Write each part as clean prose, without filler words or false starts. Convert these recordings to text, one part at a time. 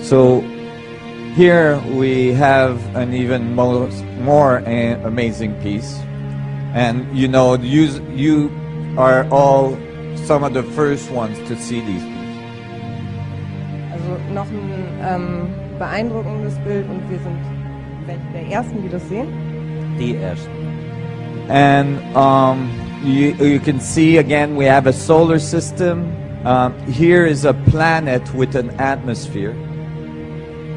So here we have an even more amazing piece, and you know, you are all some of the first ones to see these pieces. Also noch ein beeindruckendes Bild, und wir sind welche der ersten, die das sehen. Die ersten. And you can see again we have a solar system. Here is a planet with an atmosphere.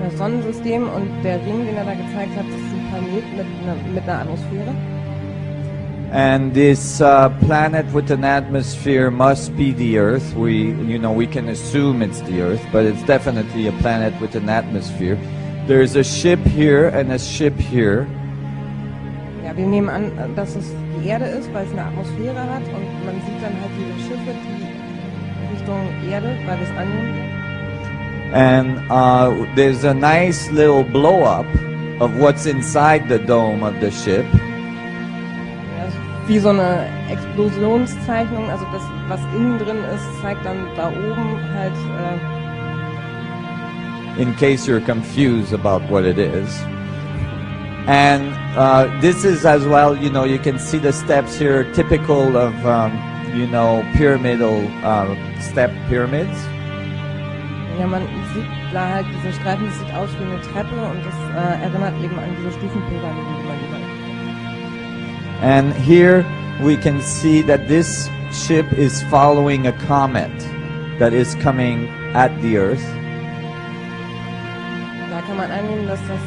Das Sonnensystem, und der Ring, den da gezeigt hat, das ist ein Planet mit einer Atmosphäre. And this planet with an atmosphere must be the Earth. We can assume it's the Earth, but it's definitely a planet with an atmosphere. There's a ship here and a ship here. Ja, wir nehmen an, dass es die Erde ist, weil es eine Atmosphäre hat, und man sieht dann halt diese Schiffe, die Richtung Erde, weil wir es annehmen. And there's a nice little blow-up of what's inside the dome of the ship. Wie so eine Explosionszeichnung, also das, was innen drin ist, zeigt dann da oben halt. In case you're confused about what it is. And this is as well, you can see the steps here, typical of, pyramidal step pyramids. Ja, man sieht da halt diese Streifen, das sieht aus wie eine Treppe, und das erinnert eben an diese Stufenpyramiden, die man überall. And here we can see that this ship is following a comet that is coming at the Earth. Da kann man annehmen, dass das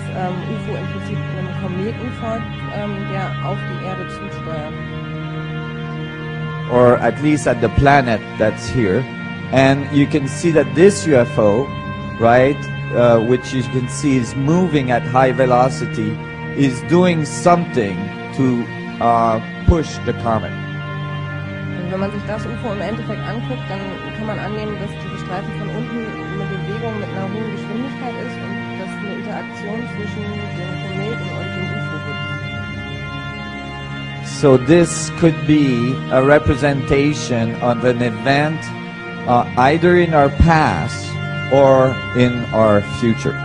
UFO im Prinzip einem Kometen folgt, der auf die Erde zusteuert. Or at least at the planet that's here. And you can see that this UFO, right, which you can see is moving at high velocity, is doing something to push the comet. Und wenn man sich das UFO im Endeffekt anguckt, dann kann man annehmen, dass diese Streifen von unten eine Bewegung mit einer hohen Geschwindigkeit ist und dass eine Interaktion zwischen dem Kometen und dem UFO gibt. So this could be a representation of an event either in our past or in our future.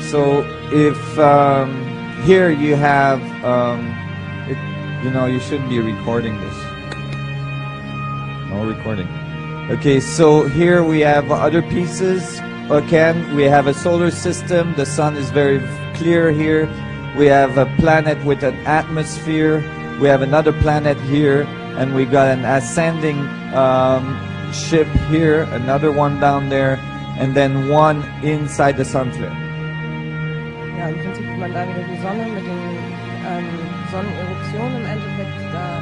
So if here you have, you shouldn't be recording this. No recording. Okay, so here we have other pieces. Again, we have a solar system. The sun is very clear here. We have a planet with an atmosphere. We have another planet here. And we got an ascending ship here, another one down there, and then one inside the sun flare. Ja, im Prinzip sieht man da wieder die Sonne mit den Sonneneruptionen im Endeffekt, da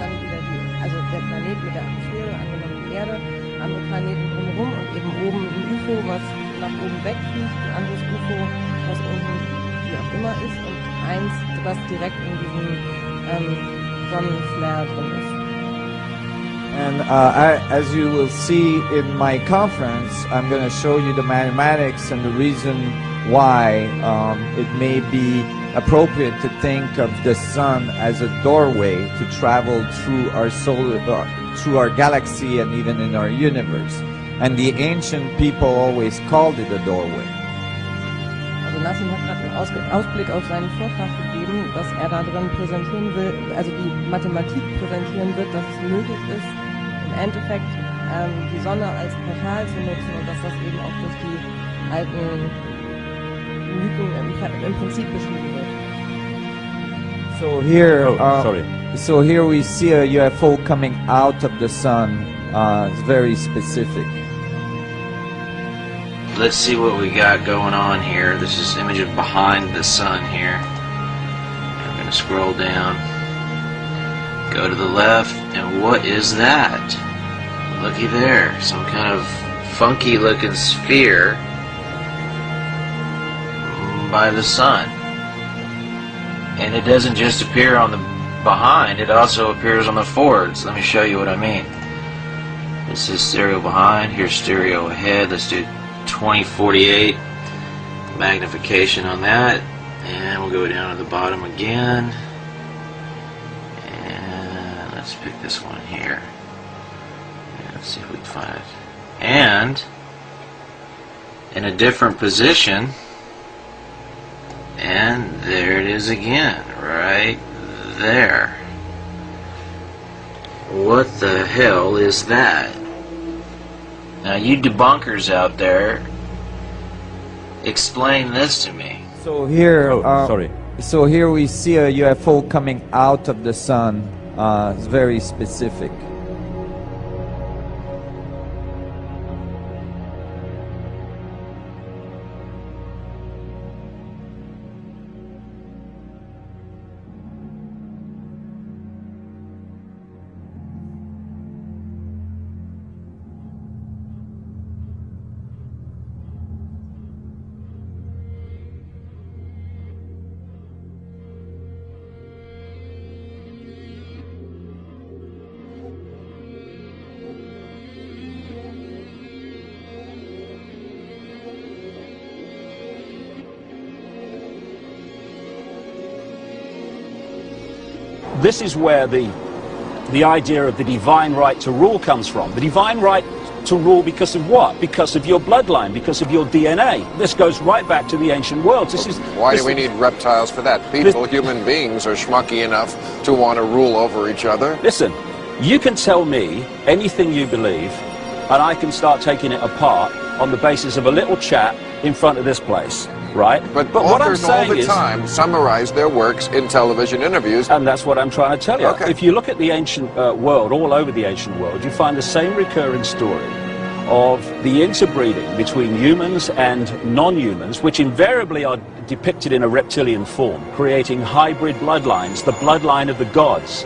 dann wieder also der Planet mit der Atmosphäre, angenommen die Erde, andere Planeten drumherum und eben oben ein UFO, was nach oben wegfliegt, ein anderes UFO, was unten wie auch immer ist, und eins, was direkt in diesem Sonnenflare drin ist. And as you will see in my conference, I'm going to show you the mathematics and the reason why it may be appropriate to think of the sun as a doorway to travel through our through our galaxy and even in our universe. And the ancient people always called it a doorway. Also Nassim hat gerade einen Ausblick auf seinen Vortrag gegeben, dass er da drin präsentieren will, also die Mathematik präsentieren wird, dass es möglich ist, im Endeffekt die Sonne als Portal zu nutzen, und dass das eben auch durch die alten Mythen im Prinzip beschrieben wird. So here, sorry. So here we see a UFO coming out of the sun. It's very specific. Let's see what we got going on here. This is image of behind the sun here. I'm going to scroll down. Go to the left, and what is that? Looky there, some kind of funky looking sphere by the sun. And it doesn't just appear on the behind, it also appears on the forwards. Let me show you what I mean. This is stereo behind, here's stereo ahead. Let's do 2048 magnification on that, and we'll go down to the bottom again. Let's pick this one here. Let's see if we can find it. And in a different position, and there it is again, right there. What the hell is that? Now you debunkers out there, explain this to me. So here, sorry. So here we see a UFO coming out of the sun. It's very specific. This is where the idea of the divine right to rule comes from. The divine right to rule because of what? Because of your bloodline, because of your DNA. This goes right back to the ancient worlds. Why do we need reptiles for that? People, human beings, are schmucky enough to want to rule over each other. Listen, you can tell me anything you believe, and I can start taking it apart on the basis of a little chat in front of this place. Right? But what I'm authors saying all the is, time summarize their works in television interviews. and that's what I'm trying to tell you. Okay. If you look at the ancient world, all over the ancient world, you find the same recurring story of the interbreeding between humans and non-humans, which invariably are depicted in a reptilian form, creating hybrid bloodlines, the bloodline of the gods.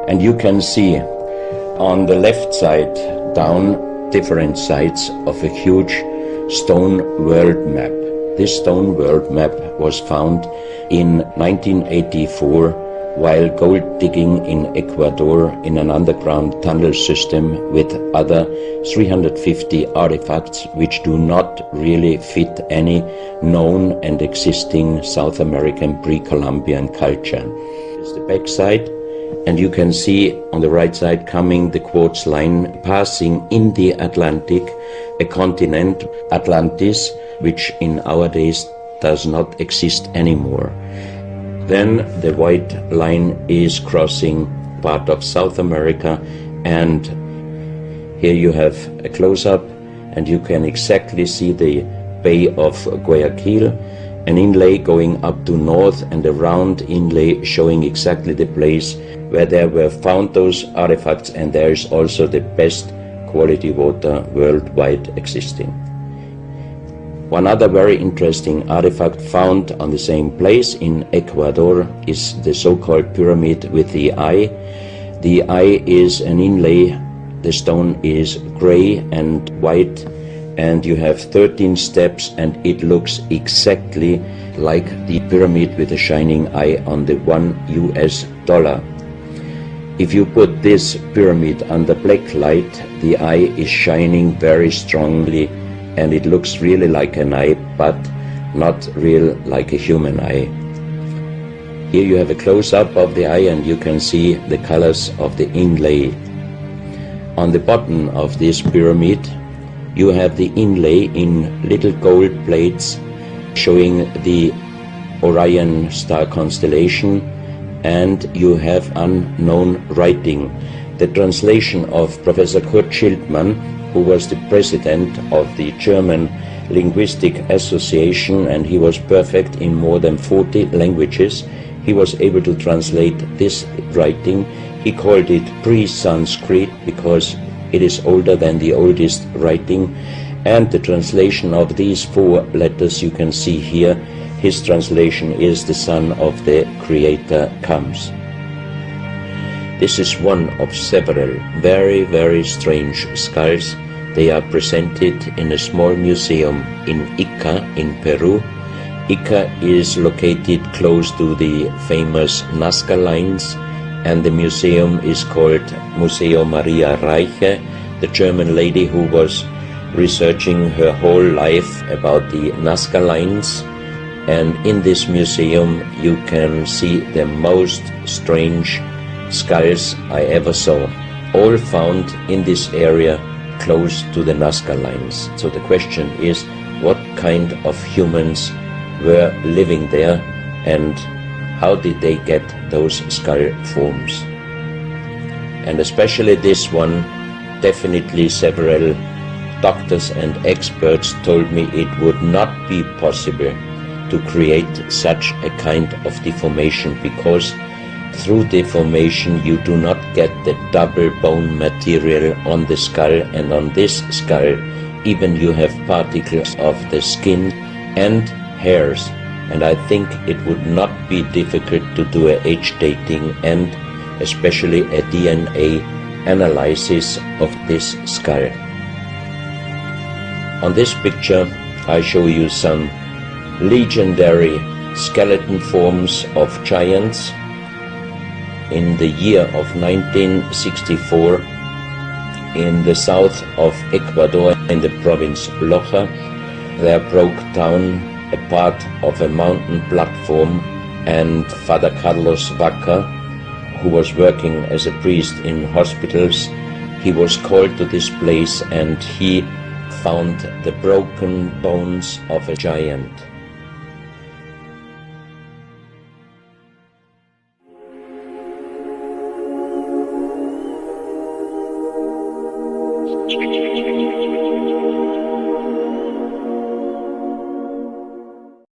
And you can see on the left side down different sides of a huge stone world map. This stone world map was found in 1984 while gold digging in Ecuador in an underground tunnel system with other 350 artifacts which do not really fit any known and existing South American pre-Columbian culture. This is the back side. And you can see on the right side coming the quartz line passing in the Atlantic, a continent, Atlantis, which in our days does not exist anymore. Then the white line is crossing part of South America, and here you have a close-up and you can exactly see the Bay of Guayaquil, an inlay going up to north and a round inlay showing exactly the place where there were found those artifacts, and there is also the best quality water worldwide existing. One other very interesting artifact found on the same place in Ecuador is the so-called pyramid with the eye. The eye is an inlay, the stone is gray and white, and you have 13 steps, and it looks exactly like the pyramid with a shining eye on the $1. If you put this pyramid under black light, the eye is shining very strongly, and it looks really like an eye, but not real like a human eye. Here you have a close-up of the eye, and you can see the colors of the inlay. On the bottom of this pyramid, you have the inlay in little gold plates showing the Orion star constellation, and you have unknown writing. The translation of Professor Kurt Schildmann, who was the president of the German Linguistic Association, and he was perfect in more than 40 languages. He was able to translate this writing. He called it pre-Sanskrit because it is older than the oldest writing, and the translation of these 4 letters you can see here, his translation is "the Son of the Creator comes." This is one of several very, very strange skulls. They are presented in a small museum in Ica in Peru. Ica is located close to the famous Nazca lines, and the museum is called Museo Maria Reiche, the German lady who was researching her whole life about the Nazca lines. And in this museum you can see the most strange skulls I ever saw, all found in this area close to the Nazca lines. So the question is, what kind of humans were living there, and how did they get those skull forms? And especially this one, definitely several doctors and experts told me it would not be possible to create such a kind of deformation, because through deformation you do not get the double bone material on the skull, and on this skull even you have particles of the skin and hairs, and I think it would not be difficult to do a age dating and especially a DNA analysis of this skull. On this picture I show you some legendary skeleton forms of giants. In the year of 1964, in the south of Ecuador, in the province Loja, there broke down a part of a mountain platform, and Father Carlos Vaca, who was working as a priest in hospitals, he was called to this place, and he found the broken bones of a giant.